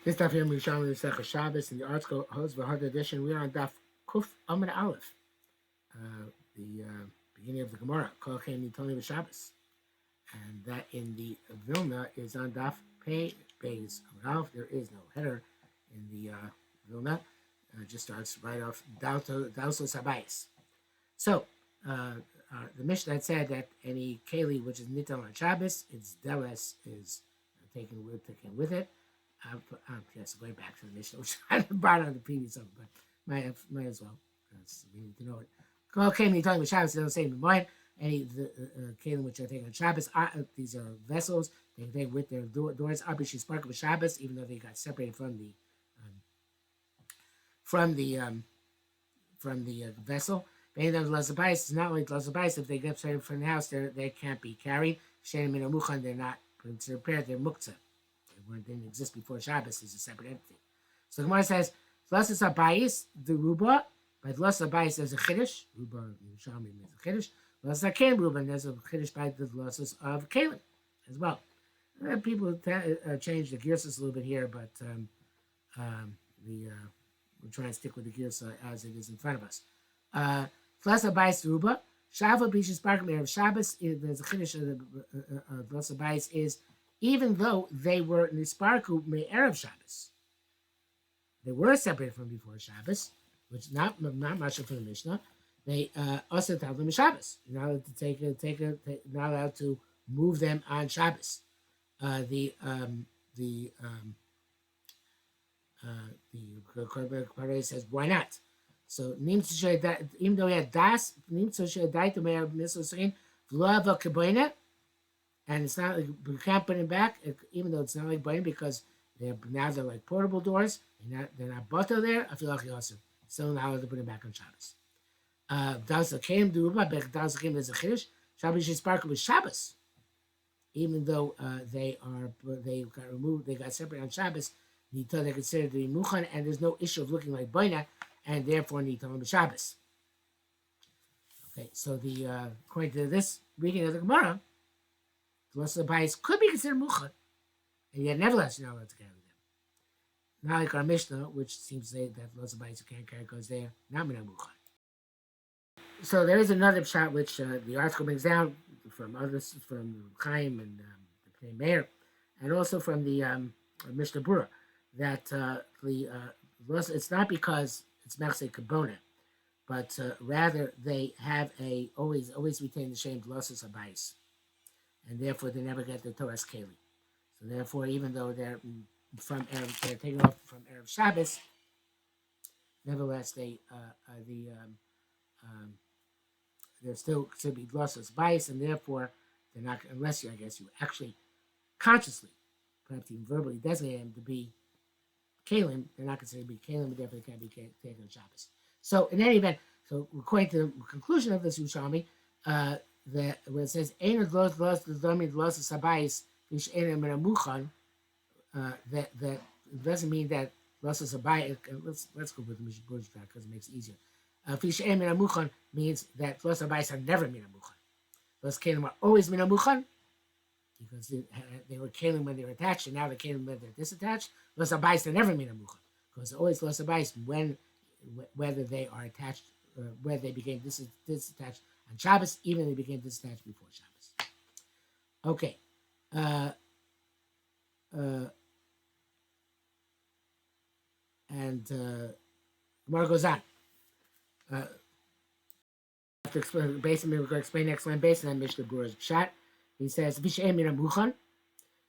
This daf here, Yerushalmi Shabbos, in the article Hos V'Had edition. We are on daf Kuf Amud Aleph, the beginning of the Gemara. Kol Chen Nitoni Shabbos, and that in the Vilna is on daf Pei Beis Amud Aleph. There is no header in the Vilna. It just starts right off Dausos Habayis. So the Mishnah had said that any keli which is nitan on Shabbos, its deles is taken with it. Yes, going back to the Mishnah, which I brought on the previous one, but might as well, because we need to know it. Okay, when you're talking about Shabbos, they don't say in the mind. Any the kelim which are taken on Shabbos, these are vessels. They take with their doors. Obviously, sparkle with Shabbos, even though they got separated from the vessel. But any of the lasabais is not like lasabais. If they get separated from the house, they can't be carried. Shein min amuchan, they're not prepared. They're muktzah. They didn't exist before Shabbos is a separate entity. So the Gemara says, Lasas Abayis, the Ruba, but Lasas Abayis there's a Chiddush, Ruba, Yerushalmi is a Chiddush, Lasas Kalim Ruba, and there's a Chiddush by the Lasas of Kalim as well. People change the Girsus a little bit here, but we're trying to stick with the Girsa as it is in front of us. Lasas Abayis Ruba, Shavuot Bishas Barkim Erev Shabbos, there's a Chiddush of Lasas Abayis is, even though they were nisparku me Erev Shabbos, they were separated from before Shabbos, which not much from the Mishnah. They also tell them Shabbos. You're not allowed to not allowed to move them on Shabbos. The Korban says why not? So even though he had das, nim tzoshay dai to me'er misosin v'lo ava keboina. And it's not like we can't put them back, even though it's not like button because they're like portable doors. They're not butter there. I feel like also still not allowed to put them back on Shabbos. Dasa came do Dasa came as a chiddush. Shabbos is sparkle with Shabbos, even though they got removed, they got separated on Shabbos. They're considered to be muchan, and there's no issue of looking like boina, and therefore need to be Shabbos. Okay, so according to this reading of the Gemara, the Lasas Abayis could be considered muchan, and yet nevertheless you're not allowed to carry them. Not like our Mishnah, which seems to say that Lasas Abayis you can't carry because they're not minah muchan. So there is another shot which the article brings down from others, from Chaim and the Pnei Meir, and also from the Mishnah Berurah, that it's not because it's Mechse Kabona, but rather they have always retain the shame Lasas Abayis. And therefore they never get the Torah's Keli. So therefore, even though they're taken off from Erev Shabbos, nevertheless they're still to be Lasas Abayis, and therefore they're not, unless you actually consciously, perhaps even verbally designate them to be Kalim, they're not considered to be Kalim, but therefore they can't be taken on Shabbos. So in any event, so according to the conclusion of this Yerushalmi, that when it says "Ein los sabayis fish ein muchan," that doesn't mean that los sabayis. Let's go with the Mishnah Berurah because it makes it easier. Fish ein muchan means that los sabayis are never mina muchan. Los kelim are always mina muchan because they were kelim when they were attached, and now they're kelim when they're disattached. Los sabayis are never mina muchan because always los sabayis whether they are attached, whether they became disattached on Shabbos, even they became disattached before Shabbos. Okay. And Gemara goes on. To explain, basically, we're going to explain next line based on Mishnah Berurah's shot. He says, "V'she'em min muchan."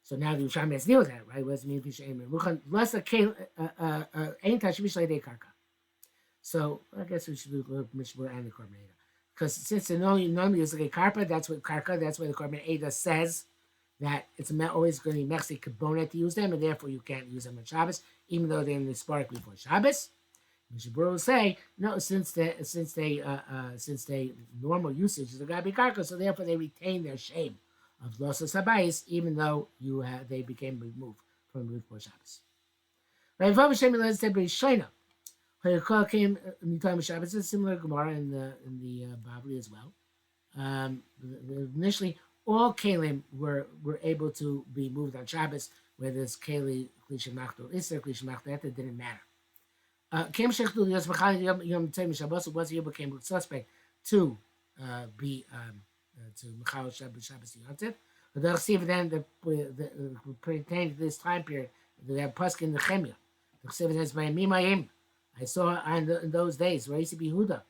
So now the Yerushalmi has to deal with that, right? What does it mean, "V'she'em min muchan"? Less a ein tashmish leidei karka. So I guess we should do Mishnah Berurah and the Korban Eda. Because since they normally use like a karpa, that's what the Korban Eda says, that it's always going to be Mechse Kabona to use them, and therefore you can't use them on Shabbos, even though they're in the spark before Shabbos. Mishnah Berurah will say, no, since they normal usage is a gabi karka, so therefore they retain their shame of Lasas Abayis, even though they became removed from before Shabbos. Right, Hashem came Shabbos. It's a similar Gemara in the Bavli as well. Initially, all Kalim were able to be moved on Shabbos whether it's keli klisha machto iser klisha machto it didn't matter. Came Shechdu Yos Machal Yom Tzei Shabbos was he became suspect to be to Machal Shabbos Yontif. But they'll see then the pertaining to this time period they have Paskin the Chemia. The Chesiv says by Mimayim. I saw in those days where I used to be Huda.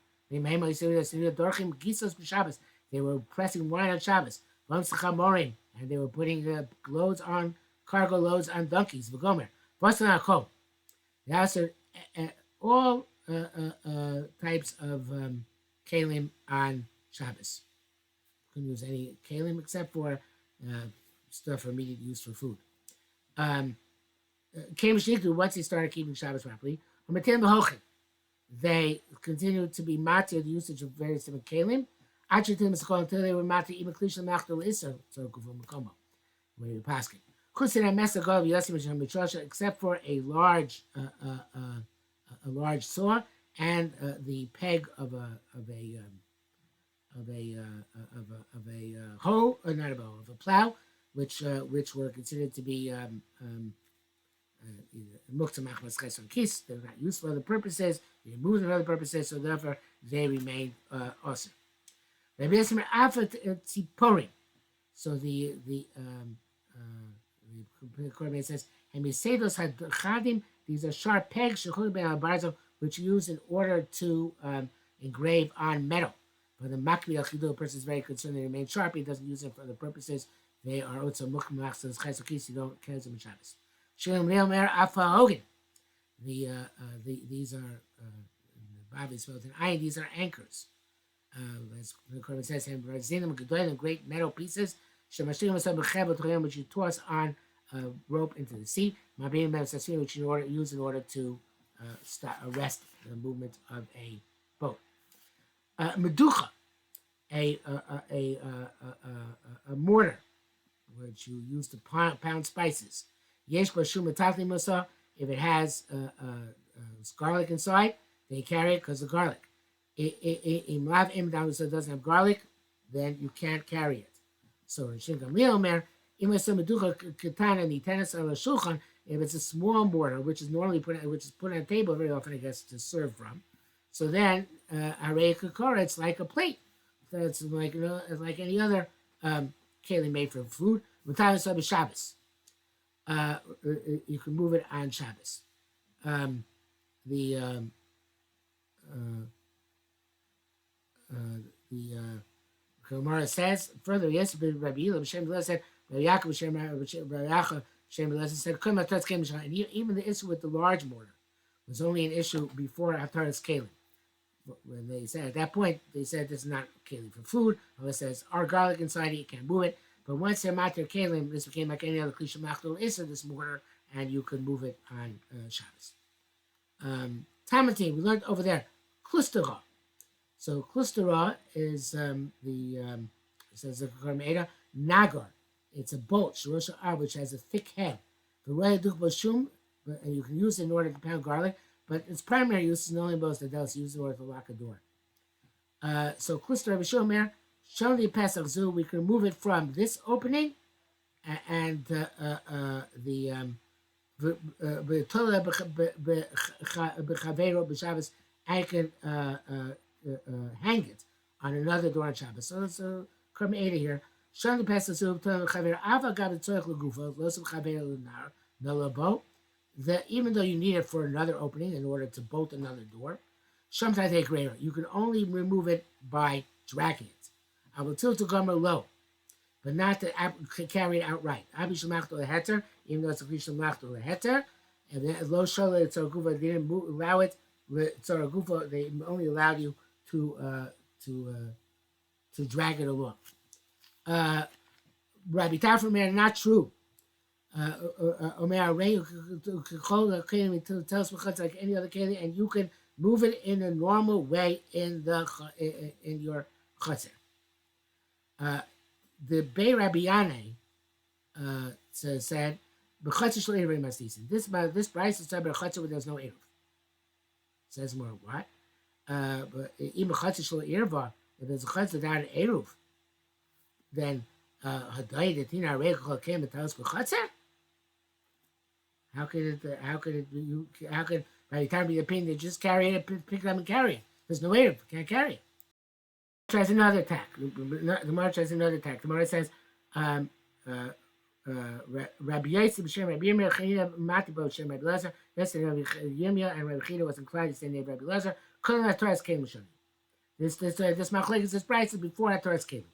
They were pressing wine on Shabbos. And they were putting loads on cargo loads on donkeys. V'gomer. They also all types of kalim on Shabbos. Couldn't use any kalim except for stuff for immediate use for food. Once they started keeping Shabbos properly, they continued to be matir the usage of various different kalim. Until they were matir even klisha machtel iser tzorguv makomo, where you're pasking. Except for a large saw and the peg of a hoe, or not a bow, of a plow, which were considered to be muktzah machmas ches on kis. They're not used for other purposes. They moved for other purposes, so therefore they remained also. So the Korban says, these are sharp pegs which are used in order to engrave on metal. But the makbi al person is very concerned they remain sharp. He doesn't use them for other purposes. They are also mukmachs chesukis. You don't carry them in Shabbos. Shalom real mer afa hogan. These are Bobby spelled in iron. These are anchors. As the Korban says, great metal pieces which you toss on a rope into the sea, which you use in order to arrest the movement of a boat. Meducha, a mortar, which you use to pound spices. Yesh if it has garlic inside, they carry it because of garlic. If it doesn't have garlic, then you can't carry it. So in Shingamil if it's a small mortar, which is normally put on a table very often, I guess, to serve from, so then it's like a plate. So it's like like any other keli made from food. Shabbos. You can move it on Shabbos. The Gemara says further. Yes, Rabbi Yilah B'Shem said. Rabbi Yaakov B'Shem said. And even the issue with the large mortar was only an issue before Hataras Kalim. When they said at that point, they said this is not kalim for food unless there's our garlic inside it, you can't move it. But once they're matir kalim, this became like any other klisha machtel iser, this mortar, and you could move it on Shabbos. Tamatin, we learned over there klustera. So klustera is it says the Korban nagar. It's a bolt, which has a thick head. And you can use it in order to pound garlic. But its primary use is only both the does use the word to lock a door. So Kluster B'Shomer, Shonli Pesach Zu, we can move it from this opening and the B'Tola B'Chavero B'Shabbos, I can hang it on another door on Shabbos. So it's a Korban Eda here. Shonli Pesach Zu, B'Tola B'Chavero, Ava Gab Tzorech L'Gufa, Losam Chavero L'Nar, Nolabo. Even though you need it for another opening in order to bolt another door, sometimes they greater. You can only remove it by dragging it. I will tilt the gomer low, but not to carry it outright. Even though it's a klisha machto leheter, and then low shola tzaragufa, they didn't allow it. Tzaragufa, they only allowed you to drag it along. Rabbi Taframer, not true. Omer you can tell us like any other keli, and you can move it in a normal way in your chutzner. The Bei Rabbi Yanai said, this price is said by chutzner where there's no eruv. Says more what? But if there's a chutzner without an eruv, then hadai the tina reikol came to tell us chutzner. How could it? How could it? How could by the time of the opinion they just carry it, pick it up and carry it? There's no way to can't carry it. Tries another attack. The Gemara tries another attack. The Gemara says, um, uh, Rabbi Yosef b'shem Rabbi Yirmiyah Chanina Matibo b'shem Rabbi Lazar. Yesterday Rabbi Yirmiyah and Rabbi Chida was inclined to say name Rabbi Lazar. Kol Torah came Mishani. This machlekes this price is before Torah came.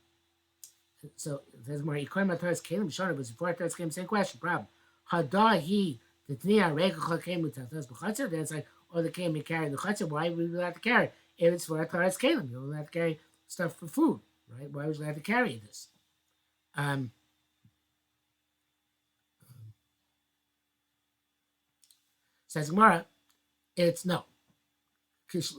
So it says more. Ikon Torah came Mishani was before Torah came. Same question. Problem. Hadahi the tniya regel came with Torah's b'chatzar. Then it's like, oh, they came and carried the chatzar. Why would we allowed to carry? If it's for Torah's came, you're allowed to carry stuff for food, right? Why was you allowed to carry this? Says Gemara, it's no. It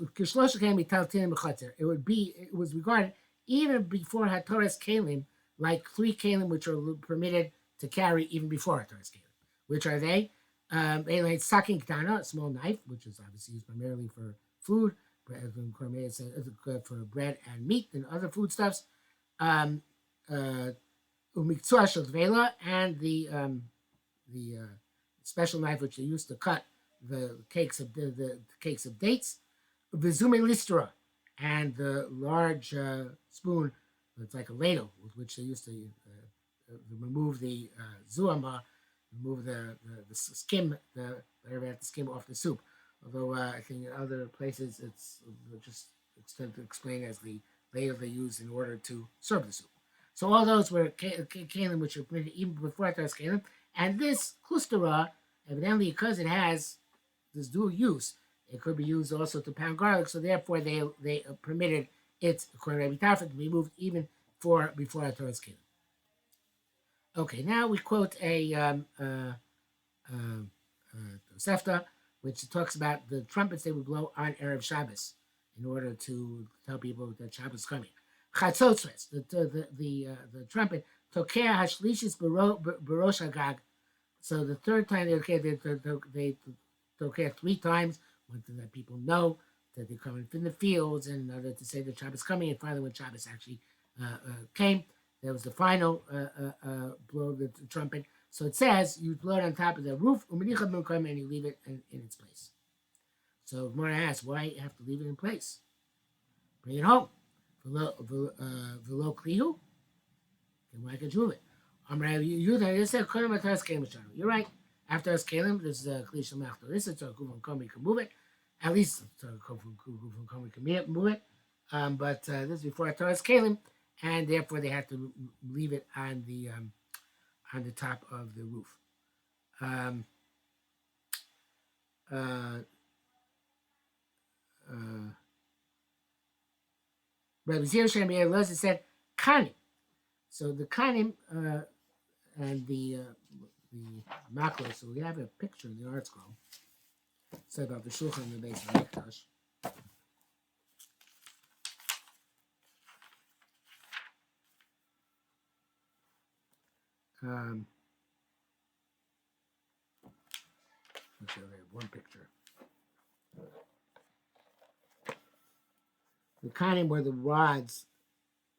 was regarded even before Hatoras Kalim, like 3 Kalim which are permitted to carry even before Hatoras Kalim. Which are they? Sakin Ktana, a small knife, which is obviously used primarily for food, for bread and meat and other foodstuffs. Umiktsua Shel and the special knife which they used to cut the cakes of dates, vizume listra, and the large spoon that's like a ladle with which they used to remove the zuama, remove the skim, whatever had to skim off the soup. Although I think in other places it's just extended to explain as the ladle they used in order to serve the soup. So all those were kalim which were permitted even before Torah's kalim, and this klustera, evidently because it has this dual use, it could be used also to pound garlic. So therefore, they permitted it, according to Rabbi Tarfon, to be moved even before Torah's kalim. Okay, now we quote a Tosefta, which talks about the trumpets they would blow on Erev Shabbos in order to tell people that Shabbos is coming. Chatzotzres, the trumpet, Tokea Hashlishis Barosh Hagag. So the third time they tokea 3 times, one to let people know that they're coming from the fields, and in order to say that Shabbos is coming, and finally when Shabbos actually came, there was the final blow of the trumpet. So it says you blow it on top of the roof, and you leave it in its place. So Gemara asks, why you have to leave it in place? Bring it home. Velo klihu. Then why can't you move it? You're right. After us kalim, this is a kli machto. This is a kufon komi can move it. At least kufon komi can move it. But this is before Torah's kalim, and therefore they have to leave it on the top of the roof. Rabbi Yerushalmi Shabbos said kanim. So the kanim and the makros. So we have a picture in the art scroll. It's about the shulchan in the base of the mikdash. Let's see, I have one picture. The kanim were the rods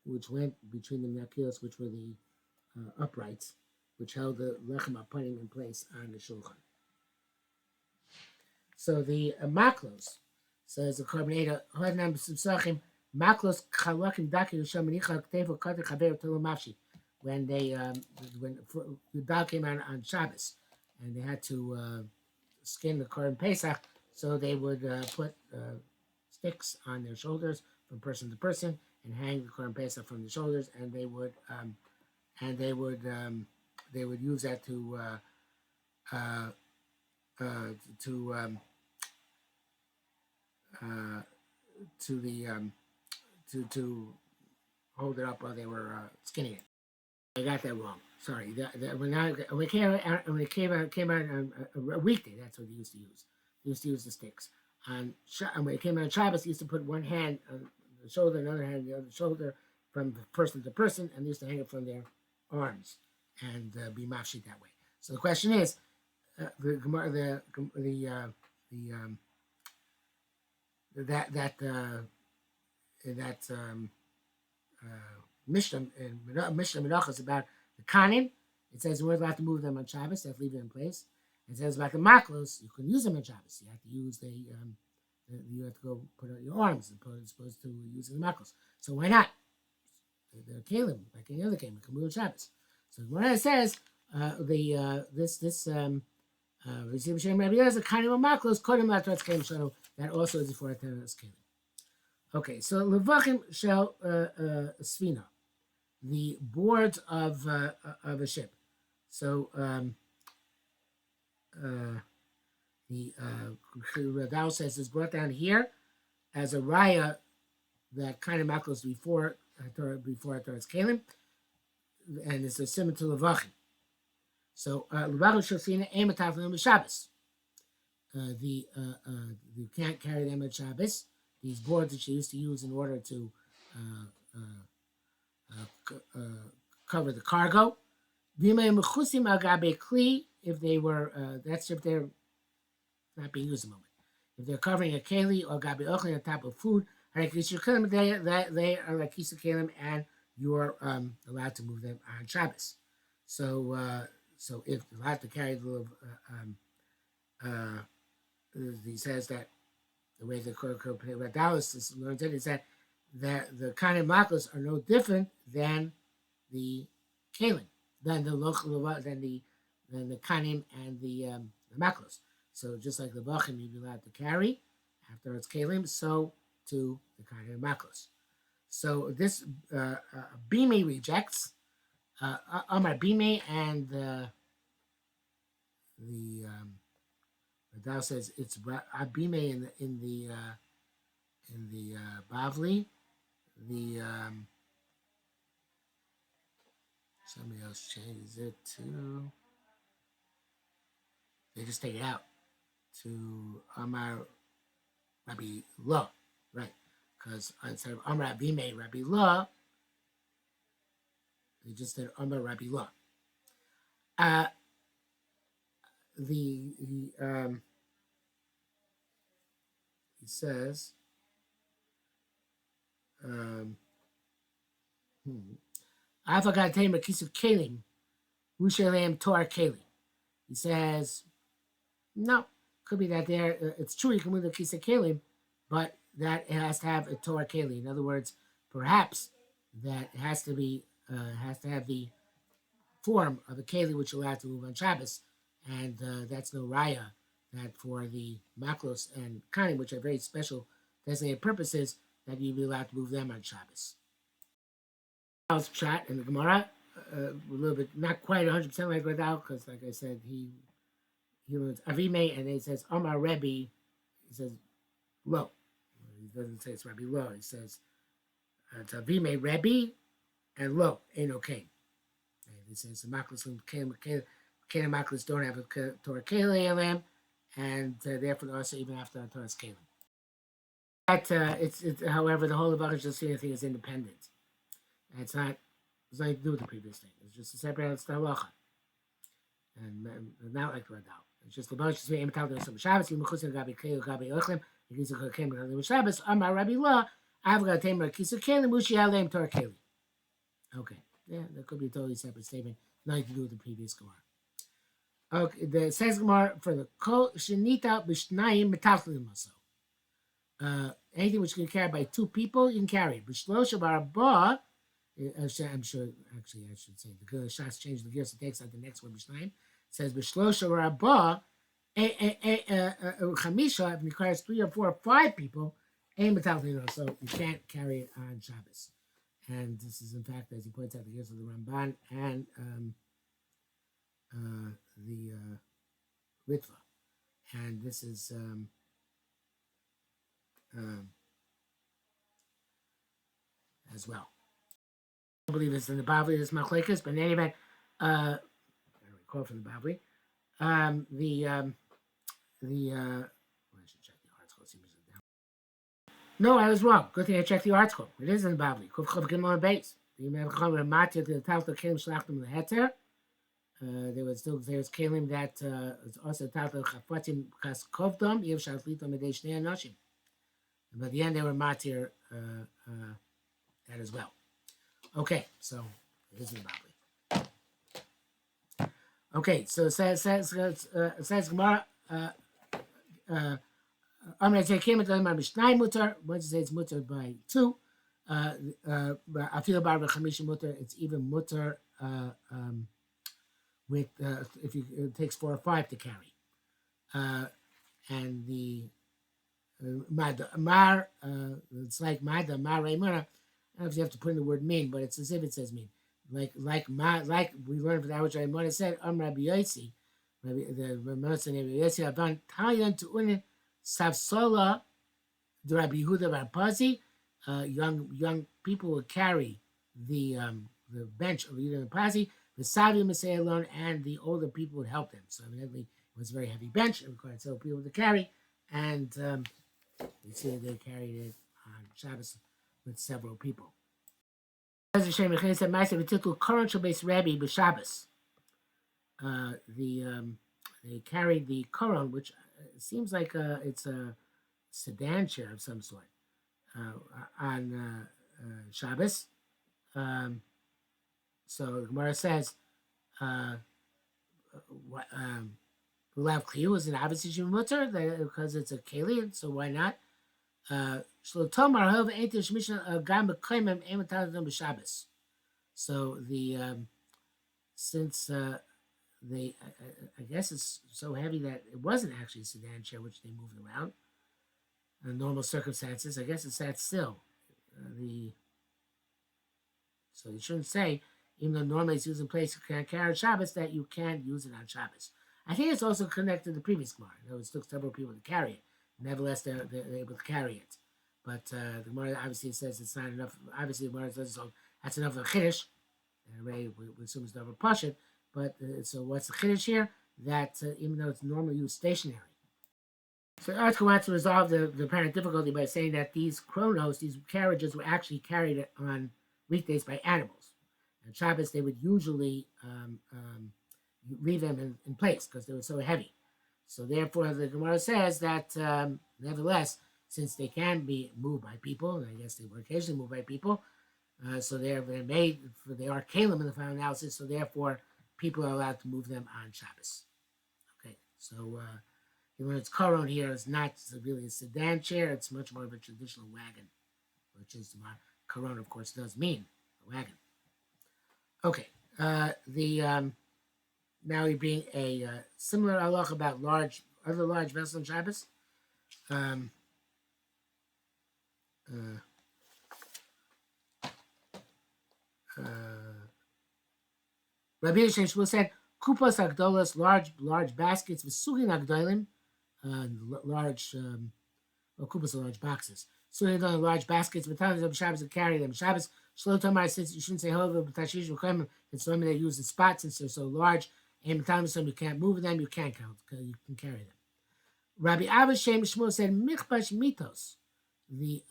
which went between the nakios, which were the uprights, which held the lechem apanim in place on the shulchan. So the maklos, says the Korbaneda, Hodnam B'Subsachim, maklos chalakim daki Yerushalmi Tevo Kater Chaver Tolo Mafshi. When the dog came out on Shabbos, and they had to skin the Korban Pesach, so they would put sticks on their shoulders from person to person and hang the Korban Pesach from the shoulders, and they would use that to hold it up while they were skinning it. I got that wrong. Sorry. When it came out on a weekday, that's what they used to use. They used to use the sticks. And when it came out on Shabbos, they used to put one hand on the shoulder, another hand on the other shoulder, from person to person, and they used to hang it from their arms and be mafshit that way. So the question is, Mishnah Menachos about the kanim. It says we're allowed to move them on Shabbos. They have to leave it in place. It says about the maklos, you can use them on Shabbos. You have to use you have to go put out your arms as opposed to using the maklos. So why not? They're kalim, like any other kalim, can be on Shabbos. So Gemara says Receive Shem Rabbi Yehuda, kind of a maklos, kodem latras kalim shano. That also is for a tenas kalim. Okay, so levachim shel svina, the boards of a ship. So the Radal says is brought down here as a raya that kind of maklos before Torah's kalim, and it's a similar to levachim. So levachim shel svina aim ataflim Shabbos. You can't carry them at Shabbos. These boards that you used to use in order to cover the cargo. If they were, that's if they're not being used at the moment. If they're covering a keli or gabi ochlin on top of food, they are like kisa kelim, and you're allowed to move them on Shabbos. So if you're allowed to carry he says that the way the Dallas learns it is that the kind of maklos are no different than the kalim, than the kanim and the maklos. So just like the bachim you'd be allowed to carry after it's kalim, so to the kind of maklos. So this Bime rejects Amar Bime, and the Dow says it's Abime in the Bavli. The somebody else changes it to. They just take it out to Amar Rabbi Lo, right? Because instead of Amar Abime Rabbi Lo, they just said Amar Rabbi Lo. He says, I forgot to tell him a piece of kalim. Ushalem Torah kalim. He says, no, could be that there. It's true you can move the piece of kalim, but that it has to have a Torah kalim. In other words, perhaps that it has to have the form of a keli which allowed to move on Shabbos, and that's no raya that for the maklos and kanim, which are very special designated purposes, that you'd be allowed to move them on Shabbos. Radal's shot in the Gemara, a little bit, not quite 100% like Radal, because like I said, he learns Avime, and then he says Omar Rebbe, he says Lo. He doesn't say it's Rabbi Lo, he says it's Avime Rebbe and Lo, ain't okay. He says the maklos and kalim maklos don't have a Torah kalim, and therefore also even after the Torah's kalim. It's however the whole of Avachim thing is independent. And it's nothing to do with the previous thing. It's just a separate halacha, and not like the Radal. It's just the Avachim aim to some Shabbos. You mechusin gabi kalim gabi ochlim. You can say kalim gabi Shabbos. Amar Rabbi Lo. I've got to take kisu kalim mushi alem Torah kalim. Okay, yeah, that could be a totally separate statement. Nothing to do with the previous Gemara. Okay, the says Gemara for the kol shenita b'shnayim metachlim also. Anything which can be carried by two people, you can carry it. B'shlosha barabah. I'm sure. Actually, I should say the Shas changed the gears. It takes out the next one. B'shnayim says b'shlosha barabah. Chamisha, if it requires 3 or 4 or 5 people, so you can't carry it on Shabbos. And this is, in fact, as he points out, the gears of the Ramban and the Ritva. And this is as well. I don't believe it's in the Bavli, it's Machlekes, but in any event, I recall from the Bavli. I should check the article. No, I was wrong. Good thing I checked the article. It is in the Bavli. Kuf Chav Gimel and Beis. The Imam Chacham Matir to the Talta Kelim Shlachtim Leheter. There was Kelim that was also Talta Chafatim Kas Kovdom Yev Shalflitom Medei Shnei Anoshim. But at the end they were Matir that as well. Okay, so it is in the Bavli. Okay, so it says Gemara. I'm going to say came to my Mishnah mutter. Once it says mutter by two. I feel about the Chamisha mutter. It's even mutter with if you it takes 4 or 5 to carry. And the Mar, it's like Mada, Mar Raimara. I don't know if you have to put in the word mean, but it's as if it says mean. Like we learned from that which Raimara said, Rabbi Yossi, the Raimara said, Rabbi Yossi, Avan Tayan to Unin, Savsola, the Rabbi Yehuda Rapazi, young people would carry the bench of Yehuda Rapazi, the Savi Masay alone, and the older people would help them. So evidently it was a very heavy bench, it required several people to carry, and you see they carried it on Shabbos with several people. They carried the koron, which seems like it's a sedan chair of some sort, on Shabbos. So the Gemara says, we'll have kliyu is an obviously mutter because it's a keli, so why not? So the since they I guess it's so heavy that it wasn't actually a sedan chair which they moved around in normal circumstances. I guess it sat still. So you shouldn't say, even though normally it's used in place you can't carry on Shabbos, that you can't use it on Shabbos. I think it's also connected to the previous Gemara. It took several people to carry it. Nevertheless, they're able to carry it. But the Gemara obviously says it's not enough. Obviously, the Gemara says so that's enough of a chiddush. And we assume it's not a pashut. But so what's the chiddush here? That even though it's normally used stationary. So the article wants to resolve the apparent difficulty by saying that these chronos, these carriages, were actually carried on weekdays by animals. On Shabbos, they would usually leave them in place because they were so heavy. So therefore, the Gemara says that nevertheless, since they can be moved by people, and I guess they were occasionally moved by people, so they're made for they are kalim in the final analysis. So therefore, people are allowed to move them on Shabbos. Okay, so when it's koron here, it's not really a sedan chair; it's much more of a traditional wagon, which is what koron, of course, does mean a wagon. Okay, now we bring a similar halach about other large vessels on Shabbos. Rabbi Yishmael said, "Kupas agdolas, large baskets, v'sugin agdolim, large kupas are large boxes. Sugin agdolim, large baskets. V'talim of Shabbos to carry them. Shabbos shlo tomar, since you shouldn't say however, but tashish v'koyim. It's normally they use the spots since they're so large. And v'talim some you can't move them, you can't count, you can carry them." Rabbi Abba Shem Shmuel said, "Michbash mitos." The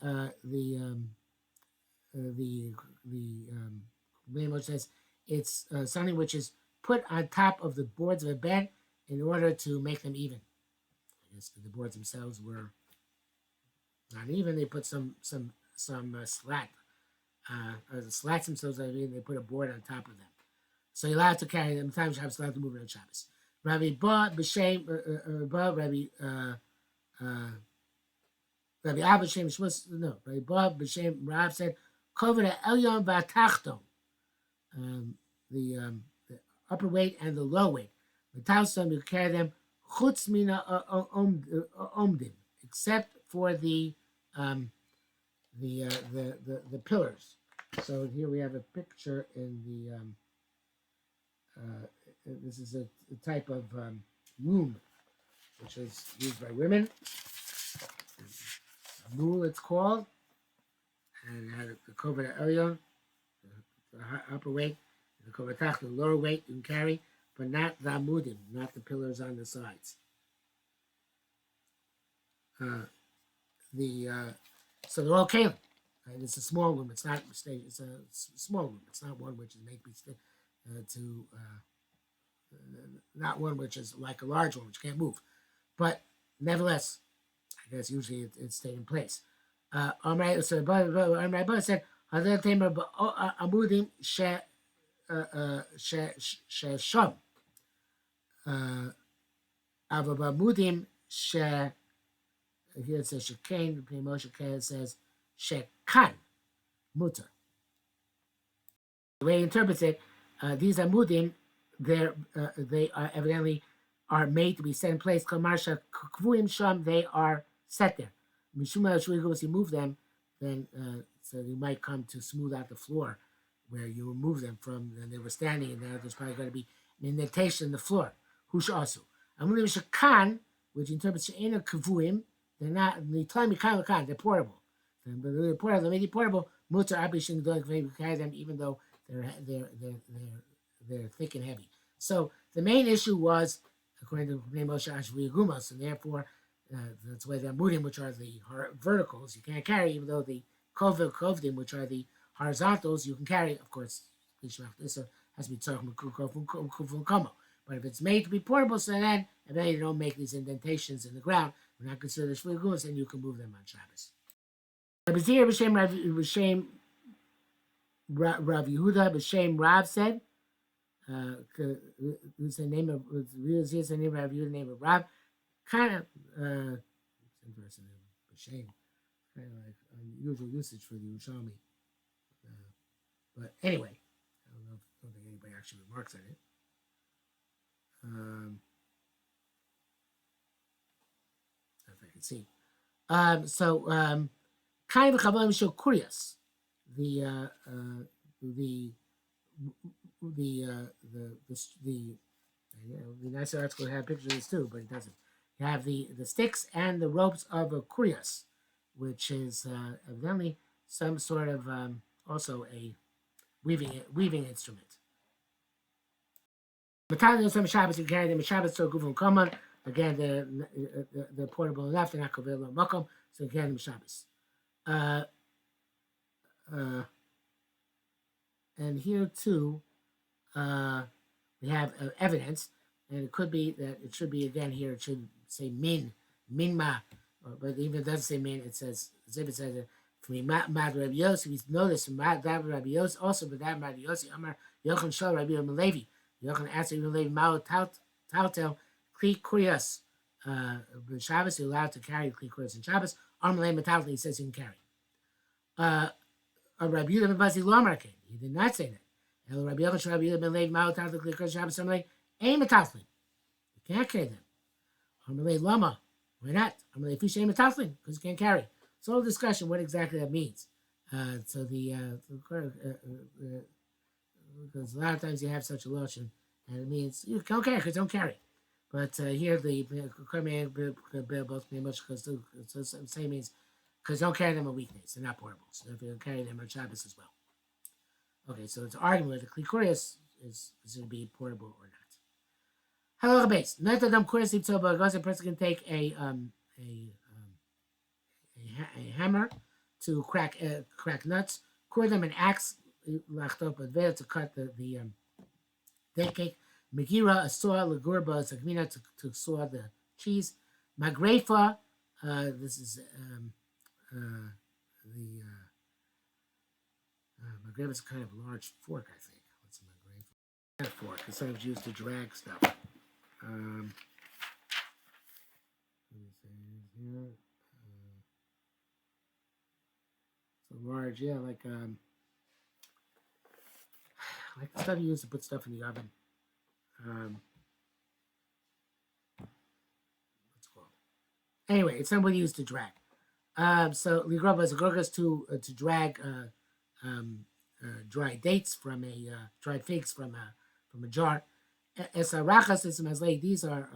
says it's something which is put on top of the boards of a bed in order to make them even. I guess the boards themselves were not even. They put some slat. The slats themselves, I mean, they put a board on top of them. So you're allowed to carry them. Sometimes Shabbos allowed to move it on Shabbos. Rabbi Ba B'Shem Rabbi Abba Shem Shmus, no, Rabbi Ba B'Shem Rab said, "Cover the elyon v'atachton." The upper weight and the low weight. The Tausom, you carry them chutz mina omdim, except for the pillars. So here we have a picture in the. This is a type of loom, which is used by women. Nul, it's called, and it had the kovet elyon, the upper weight, and the kovet tach, the lower weight you can carry, but not the amudim, not the pillars on the sides. So they're all kalim. Right? It's a small room. It's not. It's a small room. It's not one which is made not one which is like a large one which can't move, but nevertheless, I guess usually it stayed in place. Amray said, "Hadar temer amudim she sham." Avabamudim she. Here it says shekain. Moshe it says shekan mutter. The way he interprets it, these amudim, they are evidently are made to be set in place. Kamarsha kvuim sham, they are set there. Mishuma if you move them, then so you might come to smooth out the floor where you remove them from. And they were standing, and now there's probably going to be an indentation in the floor. Hush also. Amudim shakan, which interprets she'ena kvuim, they're not. They're portable. But they're portable. They may be portable. Mutter abishin don't carry them, even though they're thick and heavy. So the main issue was, according to Bnei Moshe Ashvi Gumas, and therefore that's why the amudim, which are the verticals, you can't carry, even though the kovdim, which are the horizontals, you can carry. Of course, this has to be tzarich. But if it's made to be portable, so then and then you don't make these indentations in the ground, we're not considered Shvi Gumas, and you can move them on Shabbos. Rav Yehuda B'Shem Rav said, it's the name of here's the name of Rav Yehuda, the name of Rav. Kind of it's interesting. B'Shem, kind of like unusual usage for the Yerushalmi. But anyway, I don't think anybody actually remarks on it. If I can see. Kind of chavalim show curious. The nicer article had pictures of this too, but it doesn't. You have the sticks and the ropes of a kurios, which is evidently some sort of also a weaving instrument. Some Shabbos you carry them Shabbos so gufun common. Again, they're portable enough. They're not kovil makom, so you carry them Shabbos. And here too, we have evidence, and it could be that it should be again here. It should say minma, but even if it doesn't say min, it says as if it says it. From Mad Rabbi Yossi, we notice from Mad Rabbi Yossi, also but that Rabbi Yossi, Amar Yochanan Shal Rabbi Levi. Yochanan asked Rabbi Levi, Mao Tautel Kli Kurios. Shabbos, you're allowed to carry Kli Kurios in Shabbos. Amalei Metalli, he says you can carry. Rabbi Yehuda ben Basi Lomar came. He did not say that. El Rabbi Yochanan Rabbi Yehuda ben Levi Mao Tautel Kli Kurios Shabbos. Amalei Ein Metalli. You can't carry them. Amalei Lama. Why not? Amalei Fish Ein Metalli because you can't carry. It's all discussion what exactly that means. So because a lot of times you have such a lotion, and it means you don't carry because don't carry. But here the both because same means because don't carry them on weekdays. They're not portable. So if you carry them on Shabbos as well. Okay, so it's an argument whether Klikurius is going to be portable or not. Hello, base. Not that I'm curious if a person can take a hammer to crack nuts, core them an axe to cut the date cake, Megira, a saw, Lagurba, Sagmina to saw the cheese, Magrefa, this is Magrefa is a kind of large fork, I think. What's a Magrefa? That fork is sometimes used to drag stuff. Let me see here. So large, yeah, like the stuff you use to put stuff in the oven. What's it called? Anyway, it's something used to drag. So ligrova is a gorgas to drag dried dates from dried figs from a jar. Esarachas is mazlei. These are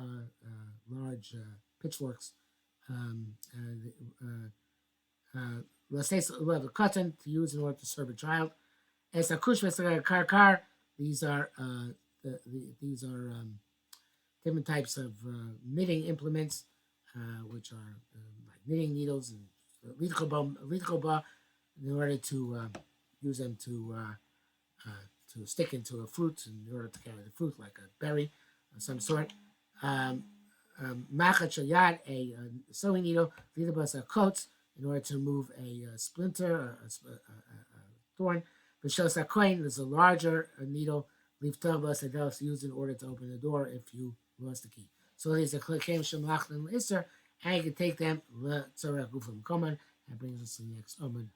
large pitchforks. Let's say the cotton to use in order to serve a child. As a kush karkar, these are different types of knitting implements, which are like knitting needles and litkoba, in order to use them to stick into a fruit in order to carry the fruit, like a berry of some sort. Machat shayad, a sewing needle, lidabas coats, in order to move a splinter, a thorn. V'shos coin is a larger needle. Liftavas adelos used in order to open the door if you lost the key. So these are klikim shemlachlin iser, and you can take them le tzarech gufim koman, and brings us to the next Amud.